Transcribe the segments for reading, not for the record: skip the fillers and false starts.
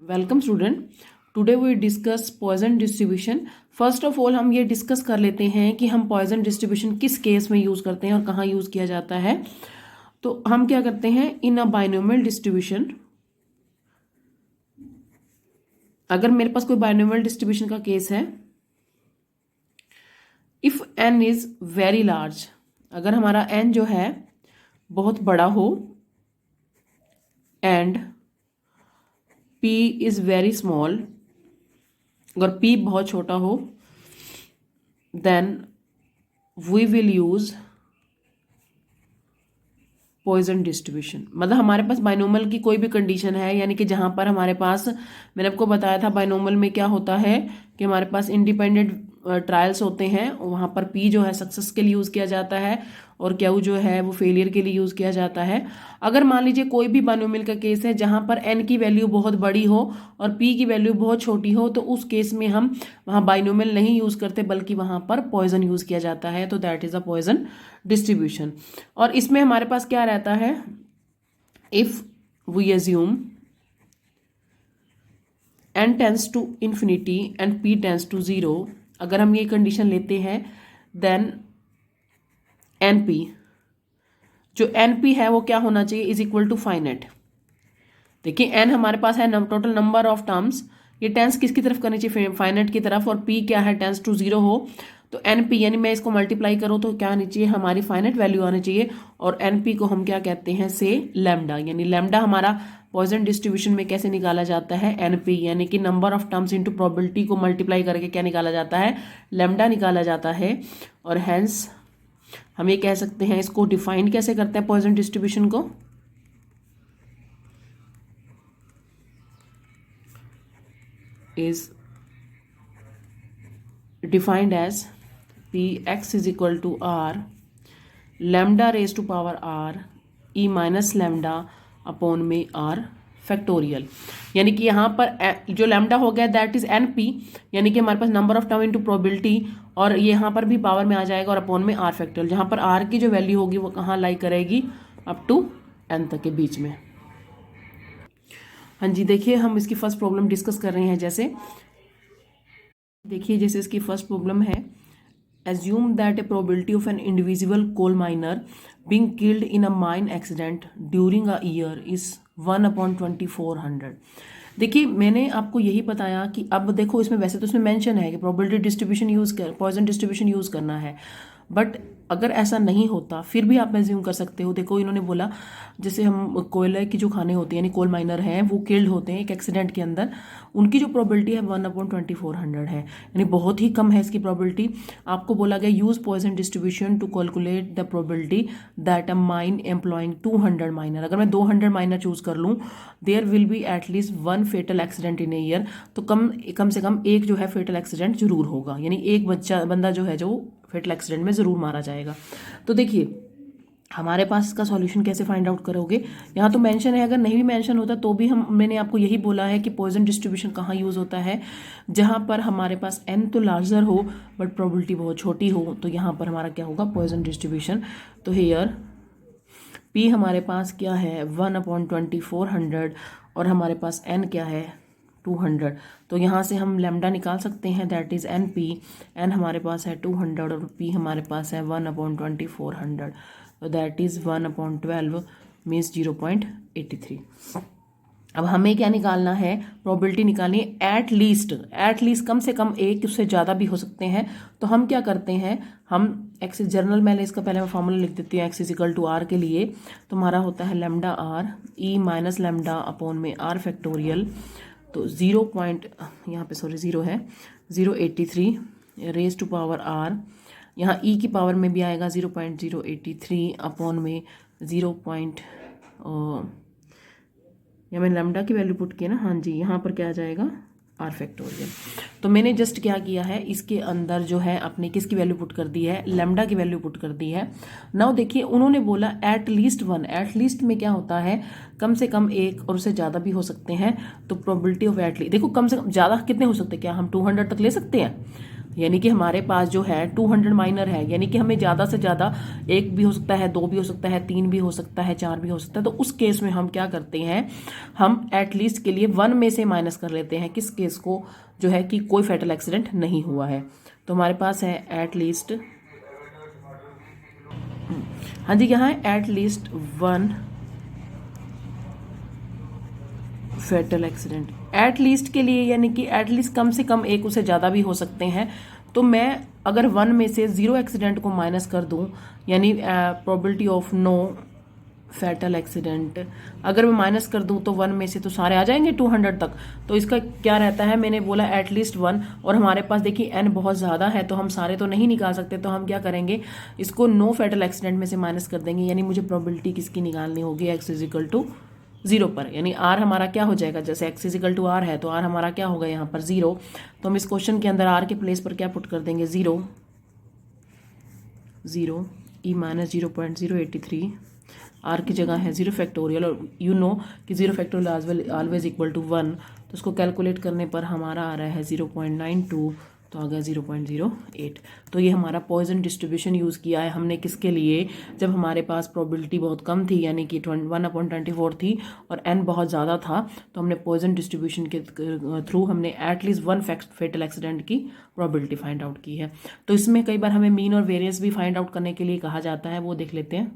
Welcome student. Today we discuss poison distribution. First of all हम ये discuss कर लेते हैं कि हम पॉइजन डिस्ट्रीब्यूशन किस केस में यूज़ करते हैं और कहाँ यूज़ किया जाता है। तो हम क्या करते हैं, इन अ बाइनोमियल डिस्ट्रीब्यूशन, अगर मेरे पास कोई बाइनोमियल डिस्ट्रीब्यूशन का केस है, if n is very large, अगर हमारा n जो है बहुत बड़ा हो and p is very small, अगर p बहुत छोटा हो, then we will use Poisson distribution. मतलब हमारे पास बाइनोमियल की कोई भी कंडीशन है, यानी कि जहां पर हमारे पास, मैंने आपको बताया था बाइनोमियल में क्या होता है कि हमारे पास इंडिपेंडेंट ट्रायल्स होते हैं, वहां पर पी जो है सक्सेस के लिए यूज किया जाता है और क्यू जो है वो फेलियर के लिए यूज किया जाता है। अगर मान लीजिए कोई भी बाइनोमियल का केस है जहां पर एन की वैल्यू बहुत बड़ी हो और पी की वैल्यू बहुत छोटी हो, तो उस केस में हम वहां बाइनोमियल नहीं यूज करते बल्कि वहां पर पॉइजन यूज किया जाता है। तो that is a Poisson distribution. और इसमें हमारे पास क्या रहता है, if we assume n tends to infinity and p tends to zero, अगर हम ये कंडीशन लेते हैं, देन np, जो np है वो क्या होना चाहिए, इज इक्वल टू फाइनाइट। देखिए n हमारे पास है टोटल नंबर ऑफ टर्म्स, ये टेंस किसकी तरफ करनी चाहिए, फाइनाइट की तरफ, और p क्या है, टेंस टू जीरो हो, तो np यानी मैं इसको मल्टीप्लाई करूँ तो क्या आनी चाहिए, हमारी फाइनाइट वैल्यू आनी चाहिए। और np को हम क्या कहते हैं, से लैम्डा, यानी लैम्डा हमारा पॉइजन डिस्ट्रीब्यूशन में कैसे निकाला जाता है, np यानी कि number of terms into probability को मल्टीप्लाई करके क्या निकाला जाता है, लैम्डा निकाला जाता है। और हेंस हम ये कह सकते हैं, इसको डिफाइन कैसे करते हैं पॉइजन डिस्ट्रीब्यूशन को, is defined as P X is equal to R lambda raise to power R E minus lambda upon में आर फैक्टोरियल। यानी कि यहाँ पर जो लैम्डा हो गया दैट इज एन पी, यानी कि हमारे पास number of term into probability, और ये यहाँ पर भी पावर में आ जाएगा और अपॉन में आर फैक्टोरियल, जहाँ पर आर की जो वैल्यू होगी वो कहाँ लाई करेगी, अप टू एन तक के बीच में। हाँ जी, देखिए हम इसकी फर्स्ट प्रॉब्लम डिस्कस कर रहे हैं। जैसे देखिए, जैसे इसकी फर्स्ट प्रॉब्लम है, assume that a probability of an individual coal miner being killed in a mine accident during a year is 1/2400। देखिए मैंने आपको यही बताया कि अब देखो इसमें, वैसे तो इसमें मेंशन है कि प्रोबेबिलिटी डिस्ट्रीब्यूशन यूज कर, पॉइजन डिस्ट्रीब्यूशन यूज करना है, बट अगर ऐसा नहीं होता फिर भी आप एज्यूम कर सकते हो। देखो इन्होंने बोला, जैसे हम कोयले की जो खाने होती हैं, यानी कोल माइनर हैं, वो किल्ड होते हैं एक एक्सीडेंट के अंदर, उनकी जो प्रोबेबिलिटी है 1/2400 है, यानी बहुत ही कम है इसकी प्रोबेबिलिटी। आपको बोला गया use Poisson distribution to calculate the probability that a mine employing 200 miner. अगर मैं 200 माइनर चूज कर लूँ, there will be at least 1 fatal accident in a year, तो कम से कम एक जो है फेटल एक्सीडेंट जरूर होगा, यानी एक बंदा जो है जो फेटल एक्सीडेंट में जरूर मारा जाएगा। तो देखिए हमारे पास इसका सॉल्यूशन कैसे फाइंड आउट करोगे, यहाँ तो मेंशन है, अगर नहीं भी मेंशन होता तो भी मैंने आपको यही बोला है कि पॉइजन डिस्ट्रीब्यूशन कहाँ यूज होता है, जहाँ पर हमारे पास n तो लार्जर हो बट प्रोबेबिलिटी बहुत छोटी हो, तो यहाँ पर हमारा क्या होगा, पॉइजन डिस्ट्रीब्यूशन। तो हियर p हमारे पास क्या है 1/2400 और हमारे पास n क्या है 200, तो यहाँ से हम लैम्डा निकाल सकते हैं, that is N P. N हमारे पास है 200 और p हमारे पास है 1/2400, तो दैट इज 1/12 मीन्स 0.83। अब हमें क्या निकालना है, प्रोबेबिलिटी निकालनी है, एट लीस्ट कम से कम एक, उससे ज़्यादा भी हो सकते हैं। तो हम क्या करते हैं, हम एक्स जर्नल मैंने इसका पहले मैं फॉर्मूला लिख देती हूँ, X is equal to R के लिए, तो हमारा होता है lambda R E minus lambda upon में आर फैक्टोरियल, तो 0 है 0.83 रेज टू पावर आर, यहाँ ई की पावर में भी आएगा 0.083 अपॉन में 0. या मैंने लैम्डा की वैल्यू पुट की ना, हाँ जी, यहाँ पर क्या आ जाएगा, आर फैक्टोरियल। तो मैंने जस्ट क्या किया है, इसके अंदर जो है अपने किसकी वैल्यू पुट कर दी है, लैम्डा की वैल्यू पुट कर दी है। नाउ देखिए उन्होंने बोला एट लीस्ट 1, एट लीस्ट में क्या होता है, कम से कम एक और उससे ज़्यादा भी हो सकते हैं। तो प्रोबेबिलिटी ऑफ एट लीस्ट, देखो कम से कम ज़्यादा कितने हो सकते हैं, क्या हम 200 तक ले सकते हैं, यानी कि हमारे पास जो है 200 माइनर है, यानी कि हमें ज़्यादा से ज़्यादा 1 भी हो सकता है, 2 भी हो सकता है, 3 भी हो सकता है, 4 भी हो सकता है। तो उस केस में हम क्या करते हैं, हम एटलीस्ट के लिए 1 में से माइनस कर लेते हैं किस केस को, जो है कि कोई फैटल एक्सीडेंट नहीं हुआ है। तो हमारे पास है एटलीस्ट, हाँ जी, यहाँ है एटलीस्ट 1 फैटल एक्सीडेंट। एटलीस्ट के लिए यानी कि एटलीस्ट कम से कम एक, उससे ज़्यादा भी हो सकते हैं। तो मैं अगर 1 में से 0 एक्सीडेंट को माइनस कर दूं, यानी probability of no fatal accident अगर मैं माइनस कर दूं तो 1 में से तो सारे आ जाएंगे 200 तक। तो इसका क्या रहता है, मैंने बोला एटलीस्ट 1, और हमारे पास देखिए n बहुत ज़्यादा है तो हम सारे तो नहीं निकाल सकते। तो हम क्या करेंगे, इसको नो फैटल एक्सीडेंट में से माइनस कर देंगे, यानी मुझे प्रोबेबिलिटी किसकी निकालनी होगी, x इज इक्वल टू 0 पर, यानी r हमारा क्या हो जाएगा, जैसे x is equal to r है तो r हमारा क्या होगा यहाँ पर 0। तो हम इस क्वेश्चन के अंदर r के प्लेस पर क्या पुट कर देंगे, 0 e माइनस 0.083, r की जगह है 0 फैक्टोरियल, और यू नो कि 0 फैक्टोरियल ऑलवेज इक्वल टू 1। तो उसको कैलकुलेट करने पर हमारा आ रहा है 0.92, तो आ गया 0.08। तो ये हमारा पॉइजन डिस्ट्रीब्यूशन यूज़ किया है हमने किसके लिए, जब हमारे पास प्रोबेबिलिटी बहुत कम थी, यानी कि 1/24 थी और n बहुत ज़्यादा था। तो हमने पॉइजन डिस्ट्रीब्यूशन के थ्रू हमने एटलीस्ट 1 फैटल एक्सीडेंट की प्रोबेबिलिटी फाइंड आउट की है। तो इसमें कई बार हमें मीन और वेरियंस भी फाइंड आउट करने के लिए कहा जाता है, वो देख लेते हैं।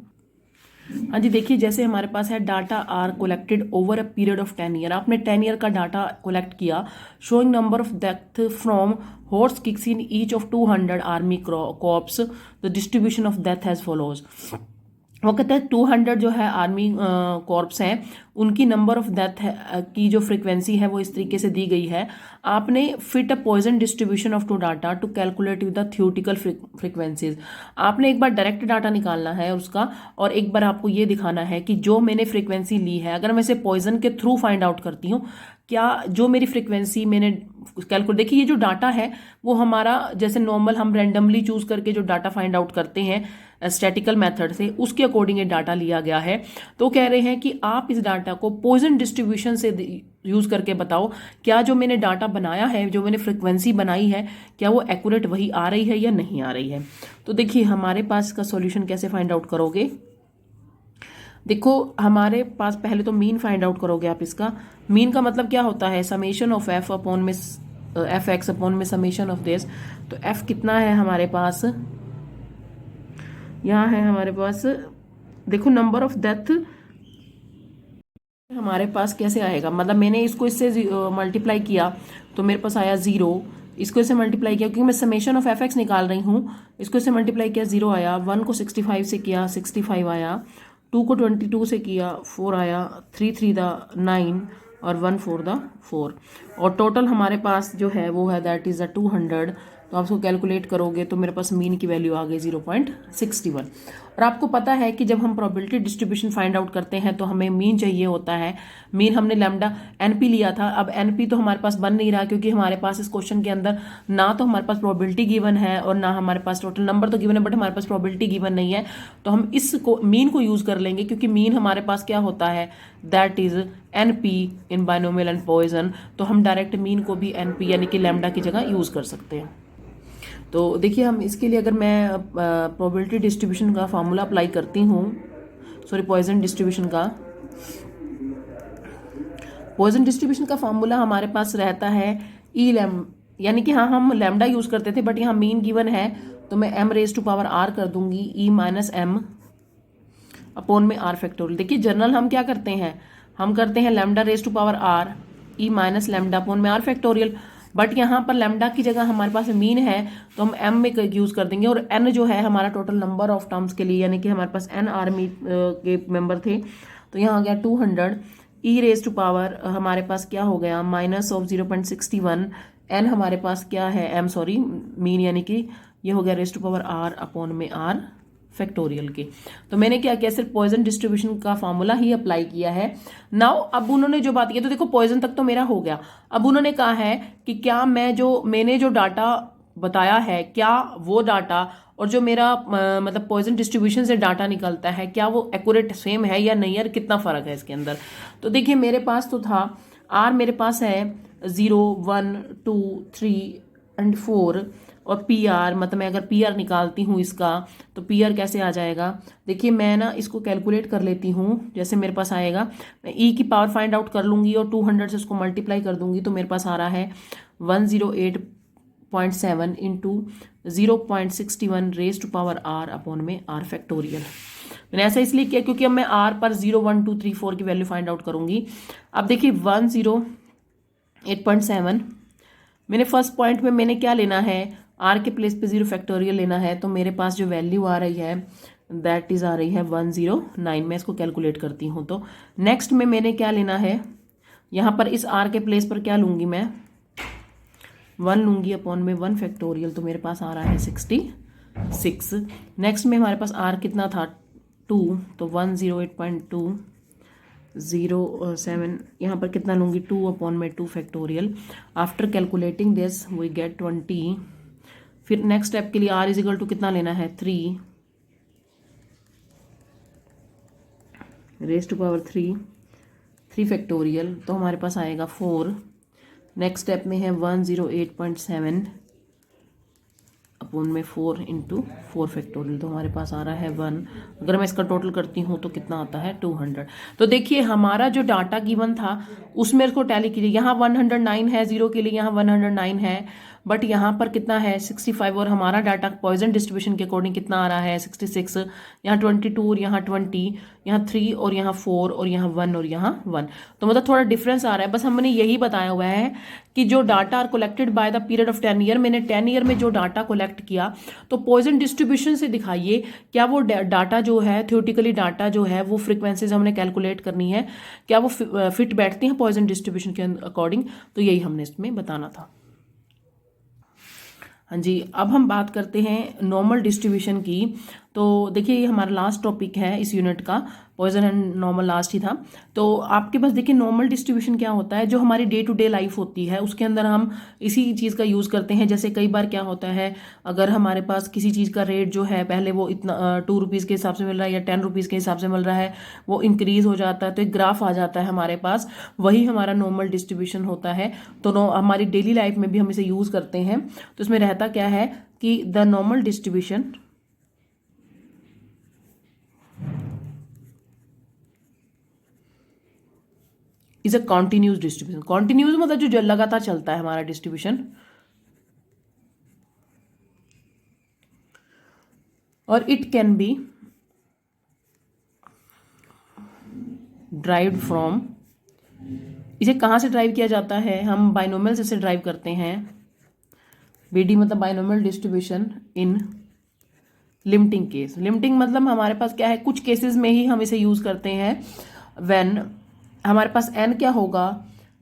हाँ जी, देखिए जैसे हमारे पास है data are collected over a period of 10 year. आपने 10 ईयर का डाटा कोलेक्ट किया, showing number of death from horse kicks in each of 200 army corps, the distribution of death has follows. वो कहते हैं 200 जो है आर्मी कॉर्प्स हैं, उनकी नंबर ऑफ डेथ की जो फ्रीक्वेंसी है वो इस तरीके से दी गई है। आपने fit a Poisson distribution of to data to calculate with the theoretical frequencies. आपने एक बार डायरेक्ट डाटा निकालना है उसका, और एक बार आपको ये दिखाना है कि जो मैंने फ्रीक्वेंसी ली है, अगर मैं इसे पॉइजन के थ्रू फाइंड आउट करती हूँ, क्या जो मेरी फ्रीक्वेंसी मैंने कैलकुलेट, देखिए ये जो डाटा है वो हमारा जैसे नॉर्मल हम रैंडमली चूज करके जो डाटा फाइंड आउट करते हैं स्टैटिकल मेथड से, उसके अकॉर्डिंग ये डाटा लिया गया है। तो कह रहे हैं कि आप इस डाटा को पॉइजन डिस्ट्रीब्यूशन से यूज करके बताओ, क्या जो मैंने डाटा बनाया है, जो मैंने फ्रीक्वेंसी बनाई है, क्या वो एक्यूरेट वही आ रही है या नहीं आ रही है। तो देखिए हमारे पास इसका सॉल्यूशन कैसे फाइंड आउट करोगे। देखो हमारे पास पहले तो मीन फाइंड आउट करोगे आप। इसका मीन का मतलब क्या होता है, समेशन ऑफ एफ अपॉन में एफ एक्स अपॉन में समेशन ऑफ दिस। तो एफ कितना है हमारे पास, यहाँ है हमारे पास, देखो नंबर ऑफ डेथ हमारे पास कैसे आएगा, मतलब मैंने इसको इससे मल्टीप्लाई किया तो मेरे पास आया 0, इसको इससे मल्टीप्लाई किया क्योंकि मैं समेशन ऑफ एफ एक्स निकाल रही हूँ, इसको इससे मल्टीप्लाई किया 0 आया, 1 को 65 से किया 65 आया, 2 को 22 से किया 4 आया, 3 3 द 9 और 1 4 द 4, और टोटल हमारे पास जो है वो है दैट इज़ द 200। तो आप उसको कैलकुलेट करोगे तो मेरे पास मीन की वैल्यू आ गई 0.61। और आपको पता है कि जब हम प्रोबेबिलिटी डिस्ट्रीब्यूशन फाइंड आउट करते हैं तो हमें मीन चाहिए होता है। मीन हमने लैम्डा एनपी लिया था, अब एनपी तो हमारे पास बन नहीं रहा क्योंकि हमारे पास इस क्वेश्चन के अंदर ना तो हमारे पास प्रोबेबिलिटी गिवन है और ना हमारे पास टोटल नंबर तो गिवन है, बट हमारे पास प्रोबेबिलिटी गिवन नहीं है। तो हम इसको मीन को यूज कर लेंगे क्योंकि मीन हमारे पास क्या होता है, that is NP in binomial and Poisson. तो हम डायरेक्ट मीन को भी एनपी यानी कि लैम्डा की जगह यूज कर सकते हैं। तो देखिए हम इसके लिए अगर मैं प्रोबेबिलिटी डिस्ट्रीब्यूशन का फार्मूला अप्लाई करती हूँ, सॉरी पॉइजन डिस्ट्रीब्यूशन का फार्मूला हमारे पास रहता है ई लैम, यानी कि हाँ हम लैम्डा यूज करते थे बट यहाँ मीन गिवन है तो मैं m raise to power r कर दूंगी, e माइनस एम अपॉन में r फैक्टोरियल। देखिए जनरल हम क्या करते हैं, हम करते हैं lambda raise to power r e minus lambda upon में r फैक्टोरियल, बट यहाँ पर लैम्डा की जगह हमारे पास मीन है तो हम m में यूज कर देंगे, और n जो है हमारा टोटल नंबर ऑफ टर्म्स के लिए, यानी कि हमारे पास n आर्मी के मेंबर थे तो यहाँ आ गया 200, e रेज टू पावर हमारे पास क्या हो गया माइनस ऑफ 0.61, n हमारे पास क्या है m सॉरी मीन, यानी कि ये हो गया raise to power r upon में r फैक्टोरियल के। तो मैंने क्या किया, सिर्फ पॉइजन डिस्ट्रीब्यूशन का फॉर्मूला ही अप्लाई किया है। नाउ अब उन्होंने जो बात की, तो देखो पॉइजन तक तो मेरा हो गया। अब उन्होंने कहा है कि क्या मैंने जो डाटा बताया है, क्या वो डाटा और जो मेरा मतलब पॉइजन डिस्ट्रीब्यूशन से डाटा निकलता है, क्या वो एक्यूरेट सेम है या नहीं, यार कितना फर्क है इसके अंदर। तो देखिए मेरे पास तो था आर, मेरे पास है 0 1 2 3 एंड 4, और पी आर, मतलब मैं अगर पी आर निकालती हूँ इसका, तो पी आर कैसे आ जाएगा, देखिए मैं ना इसको कैलकुलेट कर लेती हूँ। जैसे मेरे पास आएगा, मैं ई की पावर फाइंड आउट कर लूँगी और 200 से उसको मल्टीप्लाई कर दूंगी, तो मेरे पास आ रहा है 108.7 into 0.61 raise to power R upon में आर फैक्टोरियल। मैंने ऐसा इसलिए किया क्योंकि अब मैं आर पर 0 1 2 3 4 की वैल्यू फाइंड आउट करूंगी। अब देखिए 108.7, मैंने फर्स्ट पॉइंट में मैंने क्या लेना है, आर के प्लेस पे 0 फैक्टोरियल लेना है, तो मेरे पास जो वैल्यू आ रही है दैट इज आ रही है 109। मैं इसको कैलकुलेट करती हूँ। तो नेक्स्ट में मैंने क्या लेना है, यहाँ पर इस आर के प्लेस पर क्या लूँगी मैं, 1 लूँगी अपॉन में 1 फैक्टोरियल, तो मेरे पास आ रहा है 66। नेक्स्ट में हमारे पास आर कितना था 2, तो 108.207, यहाँ पर कितना लूँगी 2 अपॉन में 2 factorial. After calculating this we get 20। फिर नेक्स्ट स्टेप के लिए आर इज इक्वल टू कितना लेना है 3 रेज टू पावर 3 फैक्टोरियल, तो हमारे पास आएगा 4। नेक्स्ट स्टेप में है 108.7 अपॉन में 4 इंटू 4 फैक्टोरियल, तो हमारे पास आ रहा है 1। अगर मैं इसका टोटल करती हूँ तो कितना आता है 200। तो देखिए हमारा जो डाटा गिवन था उसमें इसको टैली कीजिए, यहाँ 109 है, 0 के लिए यहाँ 109 है, बट यहाँ पर कितना है 65, और हमारा डाटा पॉइजन डिस्ट्रीब्यूशन के अकॉर्डिंग कितना आ रहा है 66। यहाँ 22 और यहाँ 20, यहाँ 3 और यहाँ 4 और यहाँ 1 और यहाँ 1, तो मतलब थोड़ा डिफरेंस आ रहा है। बस हमने यही बताया हुआ है कि जो data are collected by the period of 10 year, मैंने 10 ईयर में जो डाटा कलेक्ट किया तो पॉइजन डिस्ट्रीब्यूशन से दिखाइए क्या वो डाटा जो है, थ्योरेटिकली डाटा जो है वो फ्रीक्वेंसीज हमने कैलकुलेट करनी है, क्या वो फिट बैठती हैं पॉइजन डिस्ट्रीब्यूशन के अकॉर्डिंग, तो यही हमने इसमें बताना था। हाँ जी, अब हम बात करते हैं नॉर्मल डिस्ट्रीब्यूशन की। तो देखिए ये हमारा लास्ट टॉपिक है इस यूनिट का, पॉइजन एंड नॉर्मल लास्ट ही था। तो आपके पास देखिए नॉर्मल डिस्ट्रीब्यूशन क्या होता है, जो हमारी डे टू डे लाइफ होती है उसके अंदर हम इसी चीज़ का यूज़ करते हैं। जैसे कई बार क्या होता है, अगर हमारे पास किसी चीज़ का रेट जो है पहले वो इतना 2 रुपीज़ के हिसाब से मिल रहा है या 10 रुपीज़ के हिसाब से मिल रहा है, वो इंक्रीज़ हो जाता है, तो एक ग्राफ आ जाता है हमारे पास, वही हमारा नॉर्मल डिस्ट्रीब्यूशन होता है। तो हमारी डेली लाइफ में भी हम इसे यूज़ करते हैं। तो इसमें रहता क्या है कि the normal distribution is a continuous distribution. Continuous मतलब जो लगातार चलता है हमारा डिस्ट्रीब्यूशन, और it can be derived from, इसे कहाँ से ड्राइव किया जाता है, हम बाइनोमियल से ड्राइव करते हैं। बीडी मतलब binomial distribution in limiting case. Limiting मतलब हमारे पास क्या है, कुछ केसेस में ही हम इसे यूज करते हैं। व्हेन हमारे पास एन क्या होगा,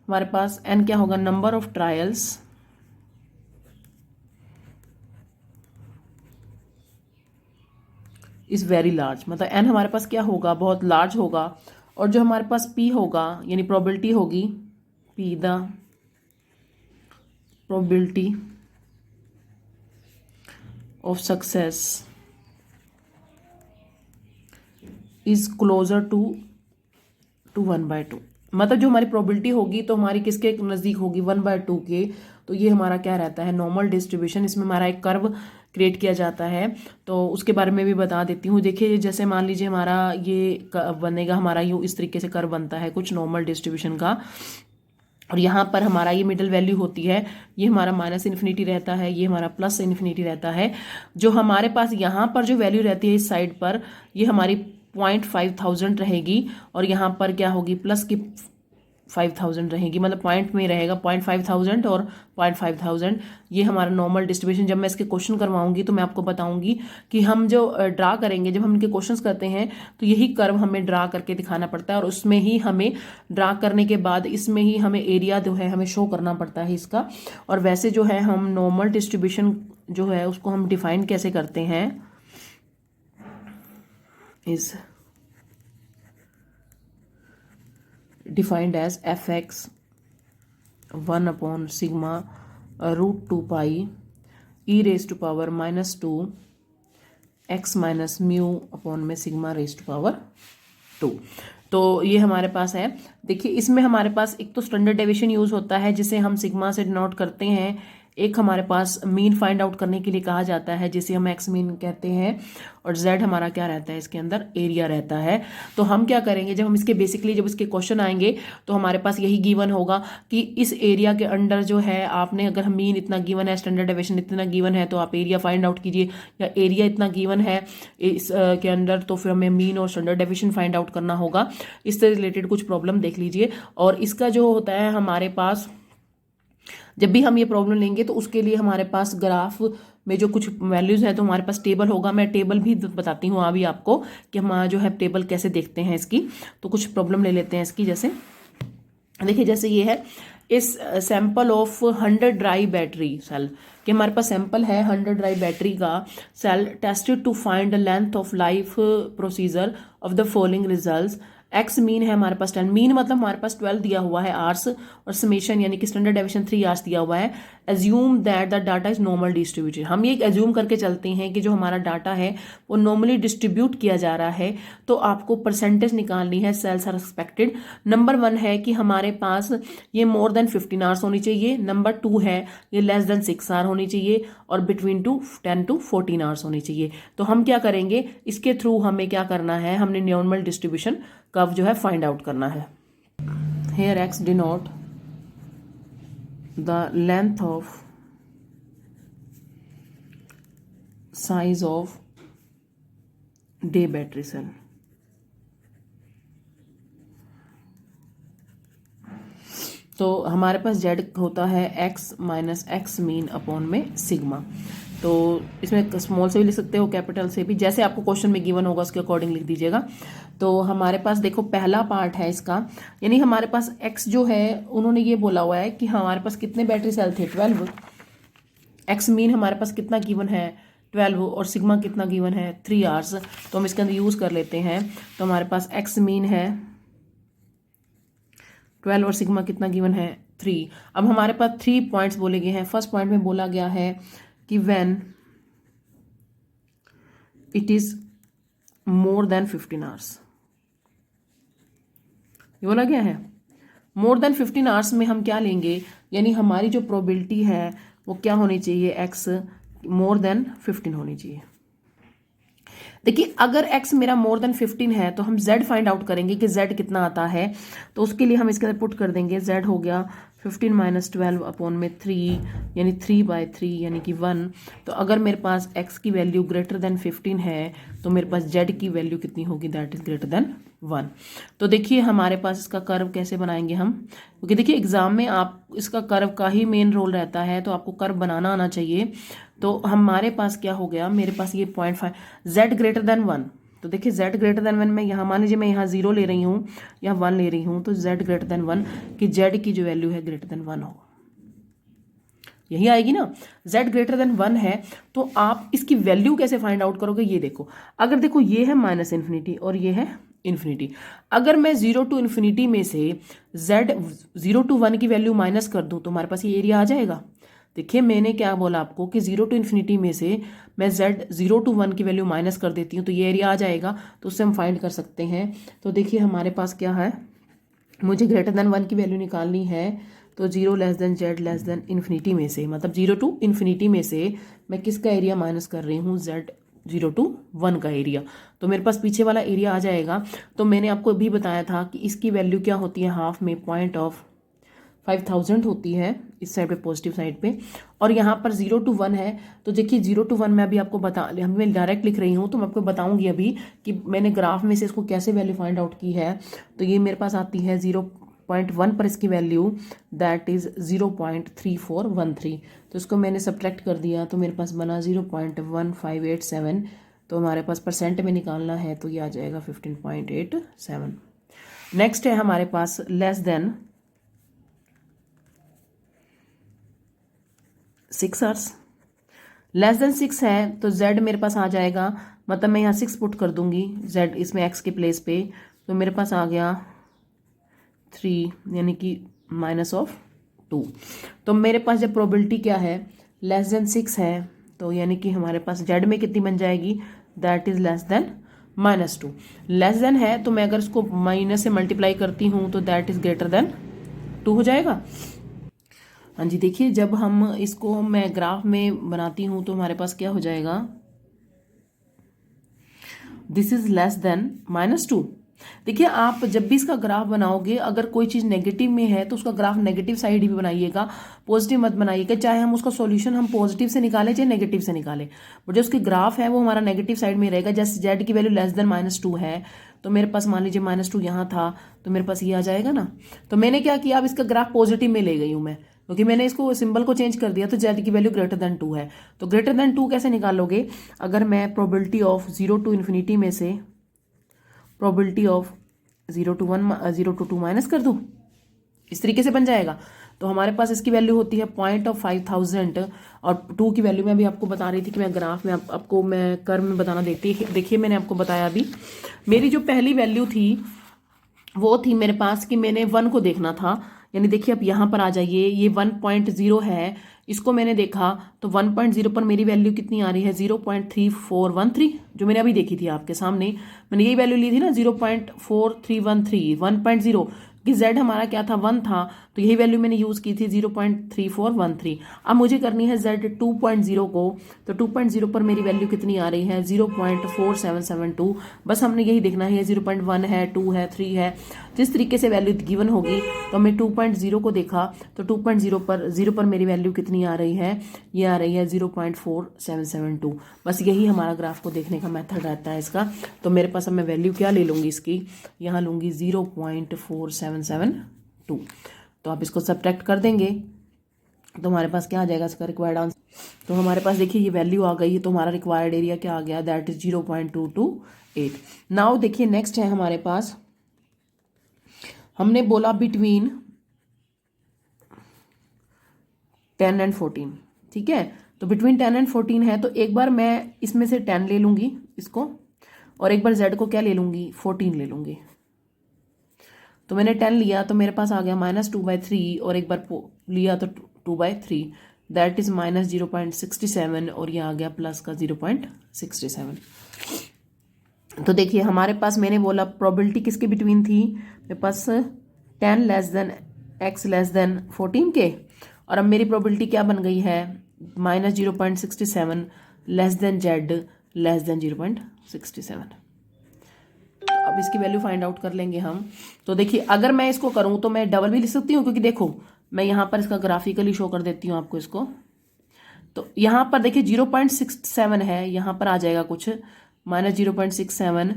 हमारे पास एन क्या होगा, number of trials is very large, मतलब एन हमारे पास क्या होगा, बहुत लार्ज होगा। और जो हमारे पास पी होगा यानी प्रोबेबिलिटी होगी, P the probability of success is closer to 1/2, मतलब जो हमारी प्रोबेबिलिटी होगी तो हमारी किसके नज़दीक होगी 1/2 के। तो ये हमारा क्या रहता है नॉर्मल डिस्ट्रीब्यूशन। इसमें हमारा एक कर्व क्रिएट किया जाता है, तो उसके बारे में भी बता देती हूँ। देखिए जैसे मान लीजिए हमारा ये बनेगा, हमारा यूँ इस तरीके से कर्व बनता है कुछ नॉर्मल डिस्ट्रीब्यूशन का, और यहाँ पर हमारा ये मिडिल वैल्यू होती है, ये हमारा माइनस इन्फिनिटी रहता है, ये हमारा प्लस इन्फिनिटी रहता है। जो हमारे पास यहाँ पर जो वैल्यू रहती है इस साइड पर, ये हमारी 0.5000 रहेगी, और यहाँ पर क्या होगी प्लस की 5000 रहेगी, मतलब पॉइंट में रहेगा 0.5000 और 0.5000। ये हमारा नॉर्मल डिस्ट्रीब्यूशन। जब मैं इसके क्वेश्चन करवाऊंगी तो मैं आपको बताऊंगी कि हम जो ड्रा करेंगे, जब हम इनके क्वेश्चंस करते हैं तो यही कर्व हमें ड्रा करके दिखाना पड़ता है, और उसमें ही हमें ड्रा करने के बाद इसमें ही हमें एरिया जो है हमें शो करना पड़ता है इसका। और वैसे जो है हम नॉर्मल डिस्ट्रीब्यूशन जो है उसको हम डिफाइन कैसे करते हैं, is defined as fx 1 upon sigma √2 pi e raised to power -2 x minus mu upon में सिग्मा रेज टू पावर 2। तो ये हमारे पास है। देखिए इसमें हमारे पास एक तो स्टैंडर्ड डेविएशन यूज होता है जिसे हम सिग्मा से डिनोट करते हैं, एक हमारे पास मीन फाइंड आउट करने के लिए कहा जाता है जिसे हम एक्स मीन कहते हैं, और जेड हमारा क्या रहता है, इसके अंदर एरिया रहता है। तो हम क्या करेंगे, जब हम इसके बेसिकली जब इसके क्वेश्चन आएंगे तो हमारे पास यही गिवन होगा कि इस एरिया के अंडर जो है आपने, अगर मीन इतना गिवन है, स्टैंडर्ड डेविएशन इतना गिवन है, तो आप एरिया फाइंड आउट कीजिए, या एरिया इतना गिवन है इस के अंदर, तो फिर हमें मीन और स्टैंडर्ड डेविएशन फाइंड आउट करना होगा। इससे रिलेटेड कुछ प्रॉब्लम देख लीजिए। और इसका जो होता है हमारे पास, जब भी हम ये प्रॉब्लम लेंगे तो उसके लिए हमारे पास ग्राफ में जो कुछ वैल्यूज़ हैं तो हमारे पास टेबल होगा। मैं टेबल भी बताती हूँ अभी आपको कि हम जो है टेबल कैसे देखते हैं इसकी। तो कुछ प्रॉब्लम ले लेते हैं इसकी। जैसे देखिए, जैसे ये है इस sample of 100 dry battery cell, कि हमारे पास सैंपल है 100 ड्राई बैटरी का cell, tested to find the length of life procedure of the following results. X mean है हमारे पास 10, मीन मतलब हमारे पास 12 दिया हुआ है आवर्स, और समेशन यानी कि स्टैंडर्ड डेविएशन 3 आवर्स दिया हुआ है। Assume that the data is normal distributed, हम ये एज्यूम करके चलते हैं कि जो हमारा डाटा है वो नॉर्मली डिस्ट्रीब्यूट किया जा रहा है। तो आपको परसेंटेज निकालनी है, सेल्स आर एक्सपेक्टेड। नंबर 1 है कि हमारे पास ये मोर देन 15 आवर्स होनी चाहिए। नंबर 2 है ये लेस देन 6 आवर होनी चाहिए, और बिटवीन 10 to 14 आवर्स होनी चाहिए। तो हम क्या करेंगे, इसके थ्रू हमें क्या करना है, हमने नॉर्मल डिस्ट्रीब्यूशन कर्व जो है फाइंड आउट करना है। Here X denote the length of size of the battery cell. तो हमारे पास जेड होता है X minus X mean upon में सिग्मा। तो इसमें स्मॉल से भी लिख सकते हो, कैपिटल से भी, जैसे आपको क्वेश्चन में गिवन होगा उसके अकॉर्डिंग लिख दीजिएगा। तो हमारे पास देखो पहला पार्ट है इसका, यानी हमारे पास एक्स जो है उन्होंने ये बोला हुआ है कि हमारे पास कितने बैटरी सेल थे, 12। एक्स मीन हमारे पास कितना गिवन है, 12, और सिग्मा कितना गिवन है, 3 आवर्स। तो हम इसके अंदर यूज कर लेते हैं। तो हमारे पास एक्स मीन है 12 और सिग्मा कितना गिवन है, 3। अब हमारे पास 3 पॉइंट्स बोले गए हैं। फर्स्ट पॉइंट में बोला गया है कि when it is more than 15 hours, ये बोला गया है। मोर देन 15 आवर्स में हम क्या लेंगे, यानी हमारी जो प्रोबेबिलिटी है वो क्या होनी चाहिए, एक्स मोर देन 15 होनी चाहिए। देखिए अगर x मेरा मोर देन 15 है तो हम z फाइंड आउट करेंगे कि z कितना आता है। तो उसके लिए हम इसके अंदर पुट कर देंगे, z हो गया 15 माइनस 12 अपॉन में 3, यानी 3/3 यानी कि 1। तो अगर मेरे पास x की वैल्यू ग्रेटर देन 15 है तो मेरे पास z की वैल्यू कितनी होगी, दैट इज ग्रेटर देन 1। तो देखिए हमारे पास इसका कर्व कैसे बनाएंगे हम, क्योंकि देखिए एग्जाम में आप इसका कर्व का ही मेन रोल रहता है, तो आपको कर्व बनाना आना चाहिए। तो हमारे पास क्या हो गया, मेरे पास ये 0.5 z ग्रेटर देन 1। तो देखिए z ग्रेटर देन 1 में यहाँ मान लीजिए मैं यहाँ 0 ले रही हूँ, यहाँ 1 ले रही हूँ, तो z ग्रेटर देन 1 कि z की जो वैल्यू है ग्रेटर देन 1 होगा, यही आएगी ना। z ग्रेटर देन 1 है तो आप इसकी वैल्यू कैसे फाइंड आउट करोगे, ये देखो। अगर देखो ये है माइनस इन्फिनिटी और ये है इन्फिनिटी, अगर मैं 0 to इन्फिनिटी में से z 0 to 1 की वैल्यू माइनस कर दूं तो हमारे पास ये एरिया आ जाएगा। देखिए मैंने क्या बोला आपको कि 0 to इन्फिनिटी में से मैं z 0 to 1 की वैल्यू माइनस कर देती हूँ तो ये एरिया आ जाएगा, तो उससे हम फाइंड कर सकते हैं। तो देखिए हमारे पास क्या है, मुझे ग्रेटर देन 1 की वैल्यू निकालनी है। तो 0 less than z less than infinity में से, मतलब 0 to इन्फिनिटी में से मैं किसका एरिया माइनस कर रही हूँ, z 0 to 1 का एरिया। तो मेरे पास पीछे वाला एरिया आ जाएगा। तो मैंने आपको अभी बताया था कि इसकी वैल्यू क्या होती है, हाफ में 0.5000 होती है इस साइड पे, पॉजिटिव साइड पे, और यहाँ पर 0 to 1 है। तो देखिए 0 to 1 मैं अभी आपको मैं डायरेक्ट लिख रही हूँ, तो मैं आपको बताऊंगी अभी कि मैंने ग्राफ में से इसको कैसे वैल्यू फाइंड आउट की है। तो ये मेरे पास आती है 0.1 पर इसकी वैल्यू, दैट इज 0.3413। तो इसको मैंने सब्ट्रैक्ट कर दिया तो मेरे पास बना 0.1587। तो हमारे पास परसेंट में निकालना है तो ये आ जाएगा 15.87। नेक्स्ट है हमारे पास less than 6 hours. Less than 6 है तो z मेरे पास आ जाएगा, मतलब मैं यहाँ 6 पुट कर दूंगी z इसमें x के प्लेस पे, तो मेरे पास आ गया 3 यानी कि -2। तो मेरे पास जब प्रोबेबिलिटी क्या है, लेस देन 6 है, तो यानी कि हमारे पास z में कितनी बन जाएगी, that is less than -2। Less than है तो मैं अगर इसको माइनस से मल्टीप्लाई करती हूँ तो दैट इज ग्रेटर देन 2 हो जाएगा। हाँ जी, देखिए जब हम इसको मैं ग्राफ में बनाती हूँ तो हमारे पास क्या हो जाएगा, दिस इज लेस देन -2। देखिए आप जब भी इसका ग्राफ बनाओगे, अगर कोई चीज़ नेगेटिव में है तो उसका ग्राफ नेगेटिव साइड ही बनाइएगा, पॉजिटिव मत बनाइएगा। चाहे हम उसका सॉल्यूशन हम पॉजिटिव से निकालें चाहे नेगेटिव से निकालें, बट जो उसकी ग्राफ है वो हमारा नेगेटिव साइड में रहेगा। जैसे जेड की वैल्यू लेस देन -2 है, तो मेरे पास मान लीजिए -2 यहाँ था, तो मेरे पास ये आ जाएगा ना। तो मैंने क्या किया, अब इसका ग्राफ पॉजिटिव में ले गई हूँ मैं, क्योंकि मैंने इसको सिंबल को चेंज कर दिया, तो जेड की वैल्यू ग्रेटर देन 2 है। तो ग्रेटर देन 2 कैसे निकालोगे, अगर मैं प्रोबेबिलिटी ऑफ 0 टू इन्फिनिटी में से probability of 0 to 1 0 to 2 minus कर दूं, इस तरीके से बन जाएगा। तो हमारे पास इसकी वैल्यू होती है 0.5000, और 2 की वैल्यू मैं अभी आपको बता रही थी कि मैं ग्राफ में आपको मैं कर्व में बताना देखती। देखिए मैंने आपको बताया अभी, मेरी जो पहली वैल्यू थी वो थी मेरे पास कि मैंने 1 को देखना था, यानी देखिए अब यहाँ पर आ जाइए, ये 1.0 है, इसको मैंने देखा तो 1.0 पर मेरी वैल्यू कितनी आ रही है, 0.3413, जो मैंने अभी देखी थी आपके सामने। मैंने यही वैल्यू ली थी ना, 0.4313, 1.0 कि z हमारा क्या था, 1 था, तो यही वैल्यू मैंने यूज़ की थी 0.3413। अब मुझे करनी है z 2.0 को, तो 2.0 पर मेरी वैल्यू कितनी आ रही है, 0.4772। बस हमने यही देखना है, 0.1 है, 2 है, 3 है, जिस तरीके से वैल्यू गिवन होगी। तो हमने 2.0 को देखा, तो 2.0 पर 0 पर मेरी वैल्यू कितनी आ रही है, ये आ रही है 0.4772। बस यही हमारा ग्राफ को देखने का मेथड रहता है इसका। तो मेरे पास अब मैं वैल्यू क्या ले लूँगी इसकी, यहाँ लूँगी 0.4772। तो आप इसको सब्ट्रैक्ट कर देंगे तो हमारे पास क्या आ जाएगा इसका रिक्वायर्ड आंसर। तो हमारे पास देखिए ये वैल्यू आ गई है, तो हमारा रिक्वायर्ड एरिया क्या आ गया, दैट इज 0.228। नाउ देखिए नेक्स्ट है हमारे पास, हमने बोला बिटवीन 10 एंड 14, ठीक है। तो बिटवीन 10 एंड 14 है, तो एक बार मैं इसमें से 10 ले लूंगी इसको, और एक बार z को क्या ले लूंगी, 14 ले लूंगी। तो मैंने 10 लिया तो मेरे पास आ गया -2/3, और एक बार लिया तो 2/3, दैट इज -0.67, और ये आ गया प्लस का 0.67। तो देखिए हमारे पास मैंने बोला प्रोबेबिलिटी किसके बिटवीन थी, मेरे पास 10 less than x less than 14 के, और अब मेरी प्रोबेबिलिटी क्या बन गई है, -0.67 less than z less than 0.67। तो अब इसकी वैल्यू फाइंड आउट कर लेंगे हम। तो देखिए अगर मैं इसको करूं तो मैं डबल भी लिख सकती हूँ, क्योंकि देखो मैं यहाँ पर इसका ग्राफिकली शो कर देती हूँ आपको इसको। तो यहाँ पर देखिए 0.67 है, यहाँ पर आ जाएगा कुछ -0.67,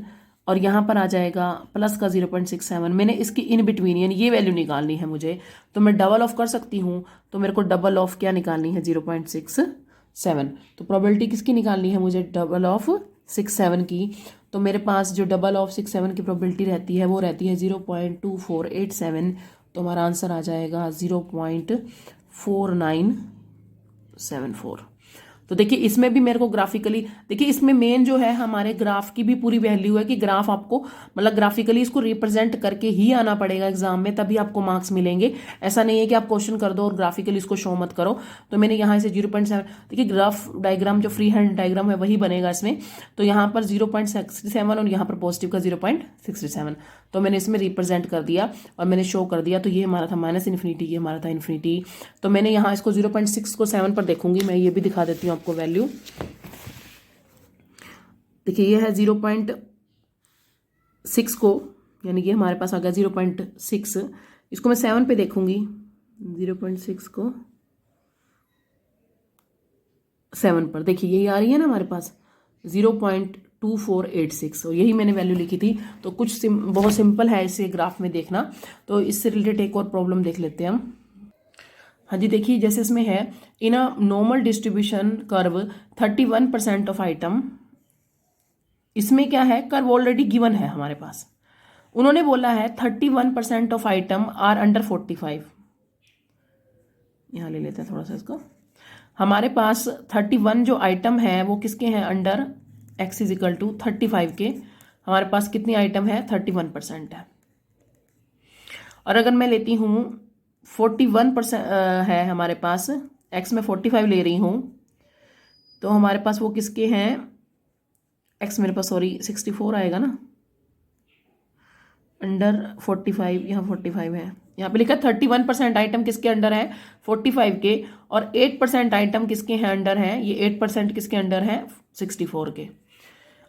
और यहाँ पर आ जाएगा प्लस का 0.67। मैंने इसकी इन बिटवीन यानी ये वैल्यू निकालनी है मुझे, तो मैं डबल ऑफ कर सकती हूँ। तो मेरे को डबल ऑफ क्या निकालनी है, 0.67। तो प्रोबेबिलिटी किसकी निकालनी है मुझे, डबल ऑफ 67 की। तो मेरे पास जो डबल ऑफ 67 की प्रोबेबिलिटी रहती है वो रहती है 0.2487। तो हमारा आंसर आ जाएगा 0.4974। तो देखिए इसमें भी मेरे को ग्राफिकली, देखिए इसमें मेन जो है हमारे ग्राफ की भी पूरी वैल्यू है कि ग्राफ आपको मतलब ग्राफिकली इसको रिप्रेजेंट करके ही आना पड़ेगा एग्जाम में, तभी आपको मार्क्स मिलेंगे। ऐसा नहीं है कि आप क्वेश्चन कर दो और ग्राफिकली इसको शो मत करो। तो मैंने यहाँ से 0.7, देखिए ग्राफ डायग्राम जो फ्री हैंड डायग्राम है वही बनेगा इसमें। तो यहाँ पर 0.67 और यहाँ पर पॉजिटिव का 0.67, तो मैंने इसमें रिप्रेजेंट कर दिया और मैंने शो कर दिया। तो ये हमारा था -इन्फिनिटी, ये हमारा था इन्फिनिटी। तो मैंने यहाँ इसको 0.6 को 7 पर देखूंगी, मैं ये भी दिखा देती हूँ आपको वैल्यू। देखिए ये है 0.6 को, यानी कि हमारे पास आ गया 0.6। इसको मैं 7 पे देखूंगी, 0.6 को 7 पर देखिए यही आ रही है ना हमारे पास 0.2486, और यही मैंने वैल्यू लिखी थी। तो कुछ बहुत सिंपल है इसे ग्राफ में देखना। तो इससे रिलेटेड एक और प्रॉब्लम देख लेते हैं हम। हाँ जी, देखिए जैसे इसमें है, in a normal distribution curve 31% of item, इसमें क्या है, कर्व ऑलरेडी गिवन है हमारे पास। उन्होंने बोला है 31% ऑफ आइटम आर अंडर 45। यहाँ ले लेते हैं थोड़ा सा इसको। हमारे पास 31 जो आइटम है वो किसके हैं, under x is equal to 35 के। हमारे पास कितनी आइटम है, 31% है। और अगर मैं लेती हूँ 41% है हमारे पास, x में 45 ले रही हूँ, तो हमारे पास वो किसके हैं, x मेरे पास 64 आएगा ना, अंडर 45, यहाँ 45 है, यहाँ पे लिखा 31% आइटम किसके अंडर है, 45 के, और 8% आइटम किसके हैं अंडर है, ये 8% किसके अंडर है, 64 के।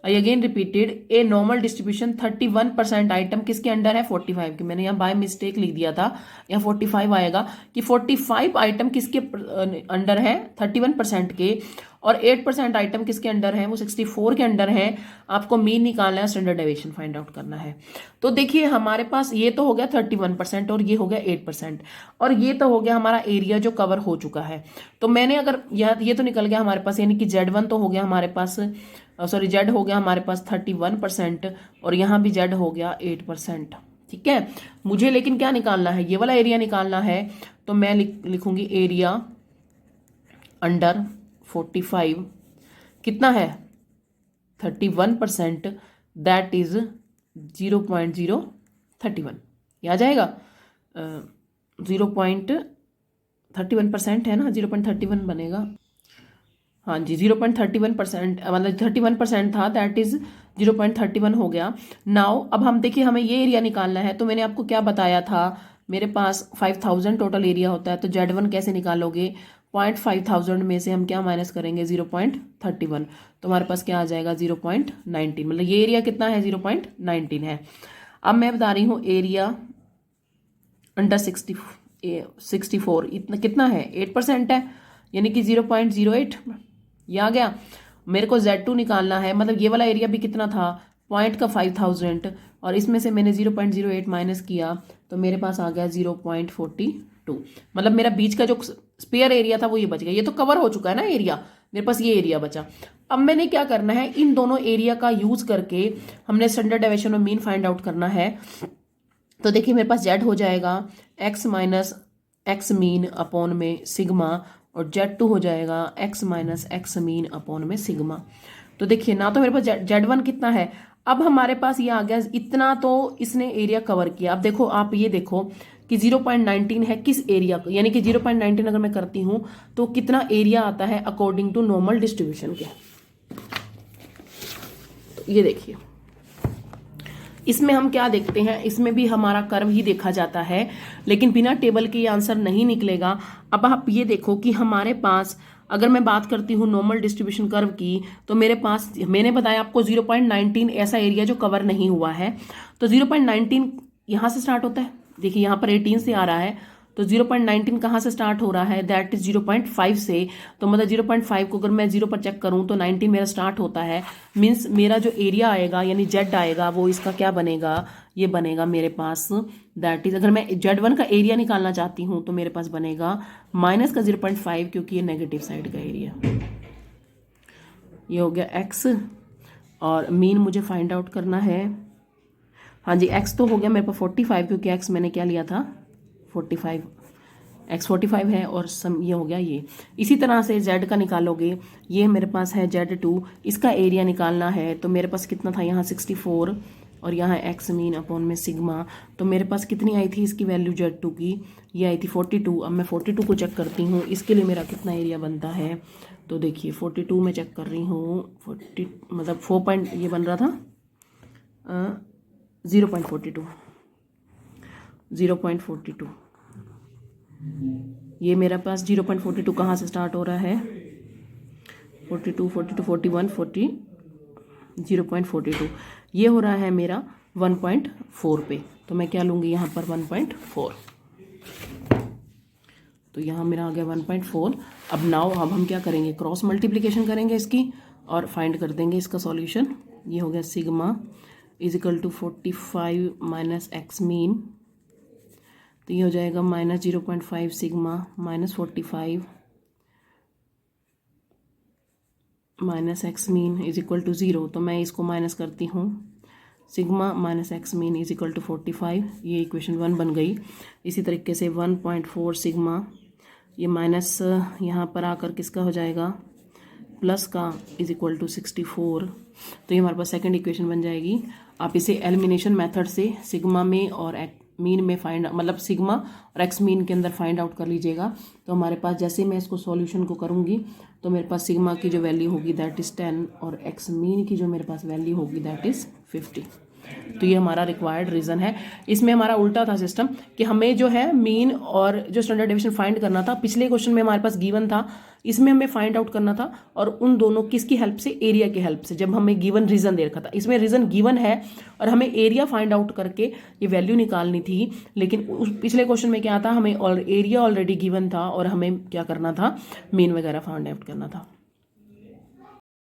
I again repeated, a normal distribution 31% item किसके अंडर है, 45 के। मैंने यहाँ बाय मिस्टेक लिख दिया था, यहाँ 45 आएगा कि 45 आइटम किसके अंडर है, 31% के, और 8% आइटम किसके अंडर है, वो 64 के अंडर है। आपको मीन निकालना है, स्टैंडर्ड डेविएशन फाइंड आउट करना है। तो देखिए हमारे पास ये तो हो गया 31% और ये हो गया 8%, और ये तो हो गया हमारा एरिया जो कवर हो चुका है। तो मैंने अगर ये तो निकल गया हमारे पास, यानी कि Z1 तो हो गया हमारे पास, सॉरी Z हो गया हमारे पास 31%, और यहाँ भी Z हो गया 8%। ठीक है, मुझे लेकिन क्या निकालना है, ये वाला एरिया निकालना है। तो मैं लिखूंगी एरिया अंडर 45 कितना है, 31%, दैट इज 0.031। ये आ जाएगा 0.31% है ना, 0.31 बनेगा। हाँ जी, 0.31%, मतलब 31% था, दैट इज 0.31 हो गया। नाउ अब हम देखिए हमें ये एरिया निकालना है। तो मैंने आपको क्या बताया था, मेरे पास 5000 टोटल एरिया होता है। तो Z1 कैसे निकालोगे, 0.5000 में से हम क्या माइनस करेंगे, 0.31। तो हमारे पास क्या आ जाएगा, 0.19। मतलब ये एरिया कितना है, 0.19 है। अब मैं बता रही हूँ एरिया अंडर 64 इतना कितना है, 8% है, यानी कि 0.08। ये आ गया। मेरे को Z2 निकालना है, मतलब ये वाला एरिया भी कितना था, पॉइंट का 5000, और इसमें से मैंने 0.08 माइनस किया, तो मेरे पास आ गया 0.42। मतलब मेरा बीच का जो स्पेयर एरिया था वो ये बच गया। ये तो कवर हो चुका है ना एरिया, मेरे पास ये एरिया बचा। अब मैंने क्या करना है, इन दोनों एरिया का यूज करके हमने स्टैंडर्ड डेविएशन में मीन फाइंड आउट करना है। तो देखिए मेरे पास Z हो जाएगा x minus X mean upon में सिग्मा, और Z2 हो जाएगा x minus X mean upon में सिग्मा। तो देखिए ना, तो मेरे पास Z1 कितना है, अब हमारे पास ये आ गया इतना, तो इसने एरिया कवर किया। अब देखो आप ये देखो कि 0.19 है किस एरिया को, यानी कि 0.19 अगर मैं करती हूँ तो कितना एरिया आता है अकॉर्डिंग टू नॉर्मल डिस्ट्रीब्यूशन के। तो ये देखिए इसमें हम क्या देखते हैं, इसमें भी हमारा कर्व ही देखा जाता है, लेकिन बिना टेबल के ये आंसर नहीं निकलेगा। अब आप ये देखो कि हमारे पास अगर मैं बात करती हूँ नॉर्मल डिस्ट्रीब्यूशन कर्व की, तो मेरे पास मैंने बताया आपको 0.19 ऐसा एरिया जो कवर नहीं हुआ है। तो 0.19 यहाँ से स्टार्ट होता है, देखिए यहाँ पर 18 से आ रहा है, तो 0.19 कहाँ से स्टार्ट हो रहा है, दैट इज 0.5 से। तो मतलब 0.5 को अगर मैं 0 पर चेक करूँ तो 19 मेरा स्टार्ट होता है, मीन्स मेरा जो एरिया आएगा यानी Z आएगा वो इसका क्या बनेगा, ये बनेगा मेरे पास, दैट इज अगर मैं Z1 का एरिया निकालना चाहती हूँ तो मेरे पास बनेगा माइनस का 0.5, क्योंकि ये नेगेटिव साइड का एरिया। ये हो गया x, और मीन मुझे फाइंड आउट करना है। हाँ जी, x तो हो गया मेरे पास 45, क्योंकि x मैंने क्या लिया था 45, x 45 है, और सम ये हो गया ये। इसी तरह से Z का निकालोगे, ये मेरे पास है Z2, इसका एरिया निकालना है। तो मेरे पास कितना था यहाँ 64, और यहाँ x मीन अपॉन में सिग्मा। तो मेरे पास कितनी आई थी इसकी वैल्यू Z2 की, ये आई थी 42। अब मैं 42 को चेक करती हूँ, इसके लिए मेरा कितना एरिया बनता है। तो देखिए 42 में चेक कर रही हूँ, 40 मतलब 4 पॉइंट ये बन रहा था 0.42, 0.42। ये मेरा पास 0.42 कहाँ से स्टार्ट हो रहा है, 42, 42, 41, 40, 0.42। ये हो रहा है मेरा 1.4 पे। तो मैं क्या लूँगी यहाँ पर 1.4, तो यहाँ मेरा आ गया 1.4। अब हम क्या करेंगे, क्रॉस मल्टीप्लिकेशन करेंगे इसकी और फाइंड कर देंगे इसका सॉल्यूशन। ये हो गया sigma is equal to 45 minus X mean, तो ये हो जाएगा minus 0.5 sigma minus 45 minus X mean is equal to 0। तो मैं इसको माइनस करती हूँ, sigma minus X mean is equal to 45, ये इक्वेशन 1 बन गई। इसी तरीके से 1.4 सिग्मा, ये माइनस यहाँ पर आकर किसका हो जाएगा, प्लस का इज इक्वल टू 64। तो ये हमारे पास सेकंड इक्वेशन बन जाएगी। आप इसे एलिमिनेशन मेथड से सिग्मा में और मीन में फाइंड, मतलब सिग्मा और एक्स मीन के अंदर फाइंड आउट कर लीजिएगा। तो हमारे पास जैसे मैं इसको सॉल्यूशन को करूँगी तो मेरे पास सिग्मा की जो वैल्यू होगी दैट इज़ 10, और एक्स मीन की जो मेरे पास वैल्यू होगी दैट इज़ 50। तो ये हमारा रिक्वायर्ड रीज़न है। इसमें हमारा उल्टा था सिस्टम कि हमें जो है मीन और जो स्टैंडर्ड डेविएशन फाइंड करना था। पिछले क्वेश्चन में हमारे पास गिवन था, इसमें हमें फाइंड आउट करना था, और उन दोनों किसकी हेल्प से, एरिया की हेल्प से, जब हमें गिवन रीज़न दे रखा था। इसमें रीज़न गिवन है और हमें एरिया फाइंड आउट करके ये वैल्यू निकालनी थी, लेकिन उस पिछले क्वेश्चन में क्या था, हमें एरिया ऑलरेडी गिवन था और हमें क्या करना था, मीन वगैरह फाइंड आउट करना था।